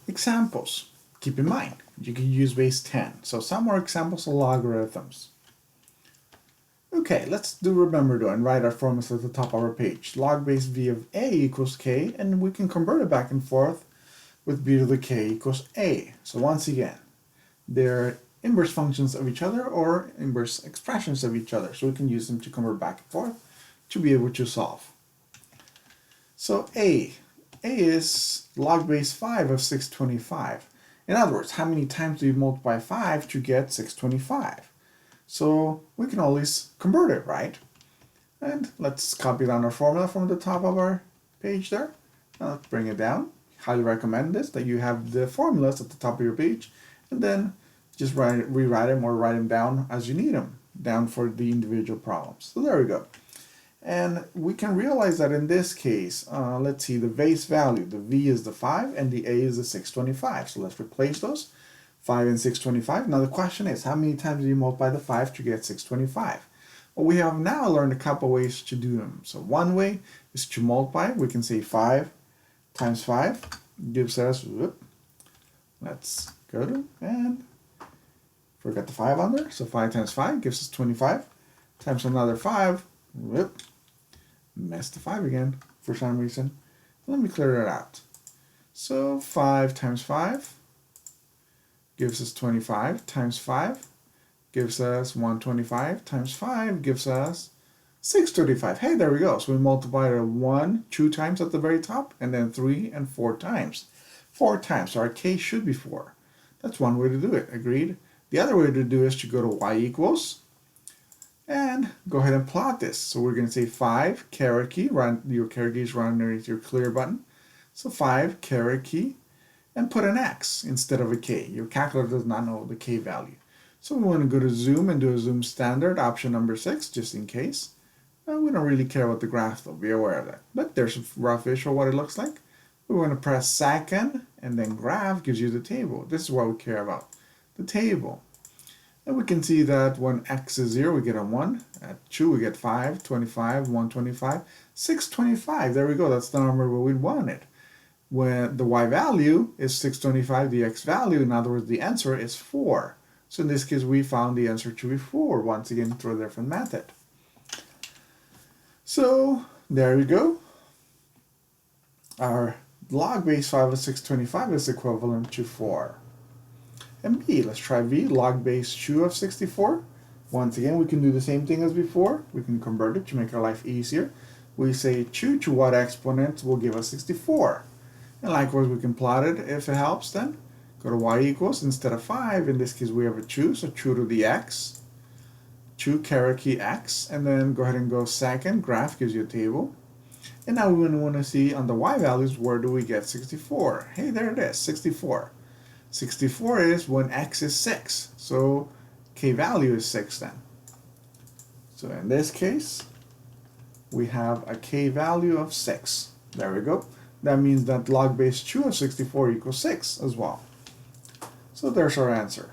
Examples. Keep in mind, you can use base 10. So some more examples of logarithms. Okay, let's remember though and write our formulas at the top of our page. Log base v of a equals k, and we can convert it back and forth with b to the k equals a. So once again, they're inverse functions of each other or inverse expressions of each other. So we can use them to convert back and forth to be able to solve. So a is log base 5 of 625. In other words, how many times do you multiply 5 to get 625? So we can always convert it, right? And let's copy down our formula from the top of our page there. Now let's bring it down. Highly recommend this, that you have the formulas at the top of your page, and then just rewrite them or write them down as you need them, down for the individual problems. So there we go. And we can realize that in this case, let's see, the base value, the v is the 5 and the a is the 625. So let's replace those, 5 and 625. Now the question is, how many times do you multiply the 5 to get 625? Well, we have now learned a couple ways to do them. So one way is to multiply. We can say 5 times 5 gives us, let's go to, and forgot the 5 on there. So 5 times 5 gives us 25 times another 5. Messed the 5 again for some reason. Let me clear it out. So 5 times 5 gives us 25 times 5 gives us 125 times 5 gives us 635. Hey, there we go. So we multiplied it 1, 2 times at the very top, and then 3 and 4 times. 4 times. So our k should be 4. That's one way to do it. Agreed? The other way to do is to go to y equals and go ahead and plot this. So we're going to say 5 caret key. Your caret key is right underneath your clear button. So 5 caret key, and put an x instead of a k. Your calculator does not know the k value. So we want to go to zoom and do a zoom standard, option number 6, just in case. We don't really care about the graph though, be aware of that. But there's a rough visual of what it looks like. We want to press second, and then graph gives you the table. This is what we care about, the table. And we can see that when x is 0, we get a 1. At 2, we get 5, 25, 125, 625. There we go. That's the number where we wanted. When the y value is 625, the x value, in other words, the answer is 4. So in this case, we found the answer to be 4, once again, through a different method. So there we go. Our log base 5 of 625 is equivalent to 4. And b, let's try v, log base 2 of 64. Once again, we can do the same thing as before. We can convert it to make our life easier. We say 2 to what exponent will give us 64. And likewise, we can plot it if it helps then. Go to y equals, instead of 5, in this case we have a 2, so 2 to the x. 2 caret key x, and then go ahead and go second, graph gives you a table. And now we want to see on the y values, where do we get 64? Hey, there it is, 64. 64 is when x is 6, so k value is 6 then. So in this case, we have a k value of 6. There we go. That means that log base 2 of 64 equals 6 as well. So there's our answer.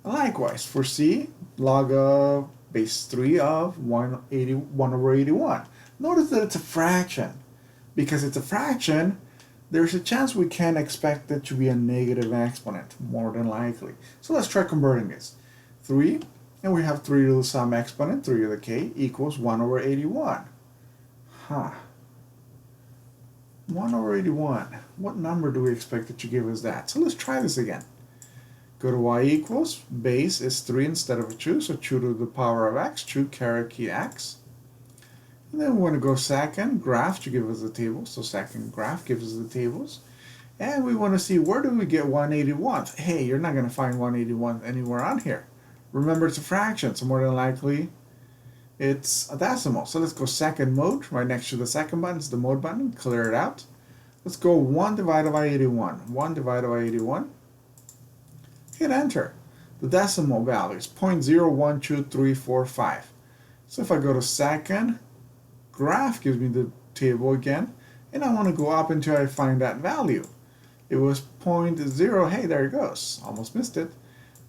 Likewise, for c, log of base 3 of 1 over 81. Notice that it's a fraction. Because it's a fraction, there's a chance we can expect it to be a negative exponent, more than likely. So let's try converting this. 3, and we have 3 to the sum exponent, 3 to the k, equals 1 over 81. 1 over 81. What number do we expect it to give us that? So let's try this again. Go to y equals, base is 3 instead of a 2, so 2 to the power of x, 2 caret key x. And then we want to go second, graph to give us the table, so second graph gives us the tables. And we want to see, where do we get 181? Hey, you're not going to find 181 anywhere on here. Remember, it's a fraction, so more than likely it's a decimal. So let's go second mode, right next to the second button is the mode button, clear it out. Let's go 1 divided by 81. 1 divided by 81. Hit enter. The decimal value is 0.012345. So if I go to second, graph gives me the table again, and I want to go up until I find that value. It was 0.0, hey, there it goes. Almost missed it.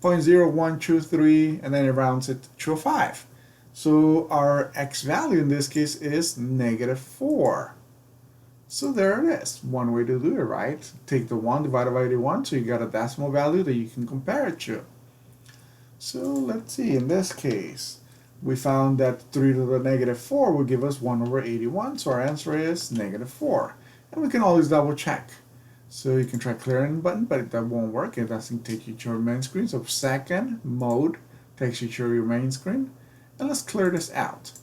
0.0123, and then it rounds it to 5. So our x value in this case is -4. So there it is. One way to do it, right? Take the 1 divided by the 1, so you got a decimal value that you can compare it to. So let's see, in this case, we found that 3 to the negative 4 will give us 1 over 81, so our answer is negative 4. And we can always double check. So you can try clearing the button, but that won't work. It doesn't take you to your main screen. So second mode takes you to your main screen. And let's clear this out.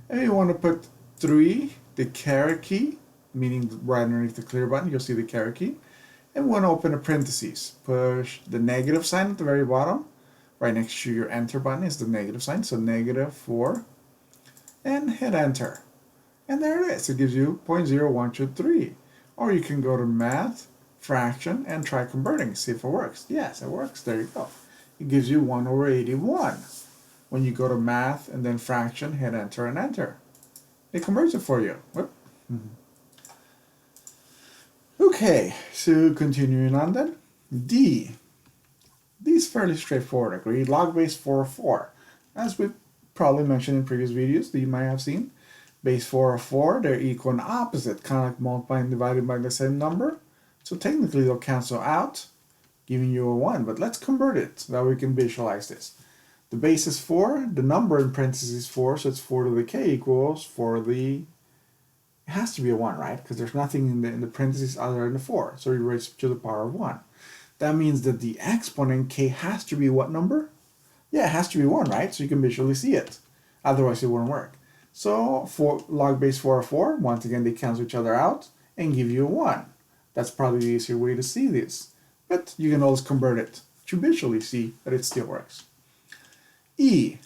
And you want to put 3, the caret key, meaning right underneath the clear button, you'll see the caret key. And we want to open a parentheses. Push the negative sign at the very bottom. Right next to your enter button is the negative sign, so negative 4. And hit enter. And there it is. It gives you 0.0123. Or you can go to math, fraction, and try converting. See if it works. Yes, it works. There you go. It gives you 1 over 81. When you go to math and then fraction, hit enter and enter. It converts it for you. Whoop. Okay, so continuing on then. D. D is fairly straightforward, agreed. Log base 404. As we probably mentioned in previous videos that you might have seen, base 404, they're equal and opposite, kind of like multiplying and dividing by the same number. So technically they'll cancel out, giving you a 1. But let's convert it so that we can visualize this. The base is 4, the number in parentheses is 4, so it's 4 to the k equals 4 to the... It has to be a 1, right? Because there's nothing in the parentheses other than the 4. So you raise it to the power of 1. That means that the exponent k has to be what number? Yeah, it has to be 1, right? So you can visually see it. Otherwise it wouldn't work. So for log base 404, once again they cancel each other out and give you a 1. That's probably the easier way to see this. But you can always convert it to visually see that it still works. E.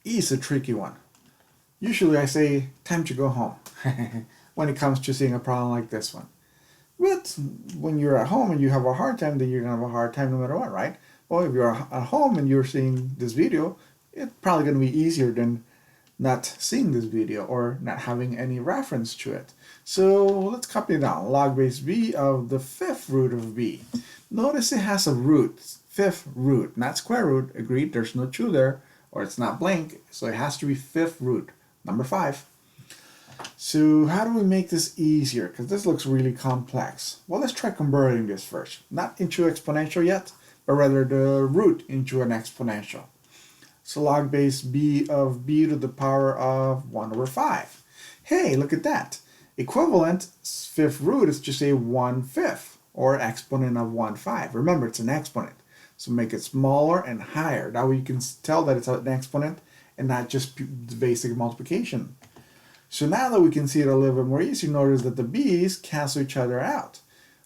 E is a tricky one. Usually I say, time to go home, when it comes to seeing a problem like this one. But when you're at home and you have a hard time, then you're going to have a hard time no matter what, right? Well, if you're at home and you're seeing this video, it's probably going to be easier than not seeing this video or not having any reference to it. So let's copy it down. Log base b of the 5th root of b. Notice it has a root, 5th root, not square root. Agreed, there's no 2 there, or it's not blank, so it has to be 5th root, number 5. So how do we make this easier? Because this looks really complex. Well, let's try converting this first. Not into exponential yet, but rather the root into an exponential. So log base b of b to the power of 1 over 5. Hey, look at that. Equivalent 5th root is just a 1/5, or exponent of 1/5. Remember, it's an exponent. So make it smaller and higher. That way you can tell that it's an exponent and not just the basic multiplication. So now that we can see it a little bit more easy, notice that the b's cancel each other out.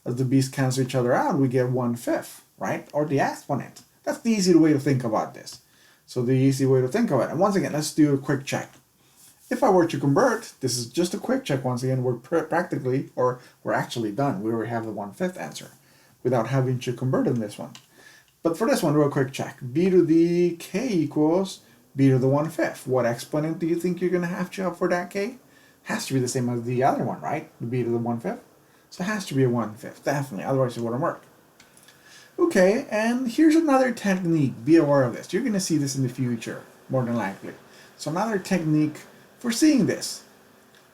As the b's cancel each other out, we get 1/5, right? Or the exponent. That's the easy way to think about this. So the easy way to think of it. And once again, let's do a quick check. If I were to convert, this is just a quick check. Once again, we're practically, or we're actually done. We already have the 1/5 answer without having to convert in this one. But for this one, real quick check. B to the k equals b to the 1/5. What exponent do you think you're going to have for that k? Has to be the same as the other one, right? The b to the 1/5. So it has to be a 1/5, definitely. Otherwise, it wouldn't work. Okay, and here's another technique. Be aware of this. You're going to see this in the future, more than likely. So another technique for seeing this,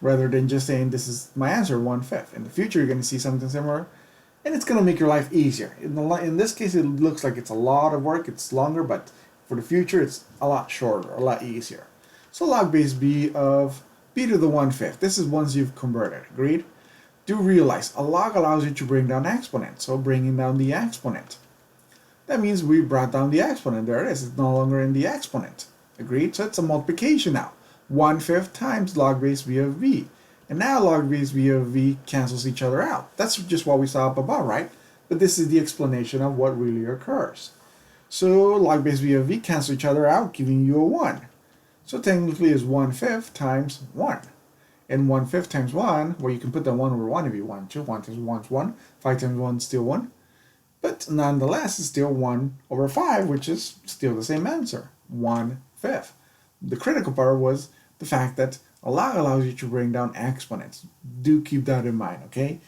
rather than just saying this is my answer, 1/5. In the future, you're going to see something similar, and it's going to make your life easier. In this case, it looks like it's a lot of work. It's longer, but for the future, it's a lot shorter, a lot easier. So log base b of b to the 1/5. This is once you've converted. Agreed? Do realize a log allows you to bring down exponents, so bringing down the exponent. That means we brought down the exponent. There it is. It's no longer in the exponent. Agreed? So it's a multiplication now. 1/5 times log base b of b. And now log base b of v cancels each other out. That's just what we saw up above, right? But this is the explanation of what really occurs. So log base b of v cancel each other out, giving you a 1. So technically it's 1/5 times 1. And 1/5 times 1, well, you can put that 1 over 1 if you want to. 1 times 1 is 1. 5 times 1 is still 1. But nonetheless, it's still 1 over 5, which is still the same answer, 1/5. The critical part was the fact that a log allows you to bring down exponents. Do keep that in mind, okay?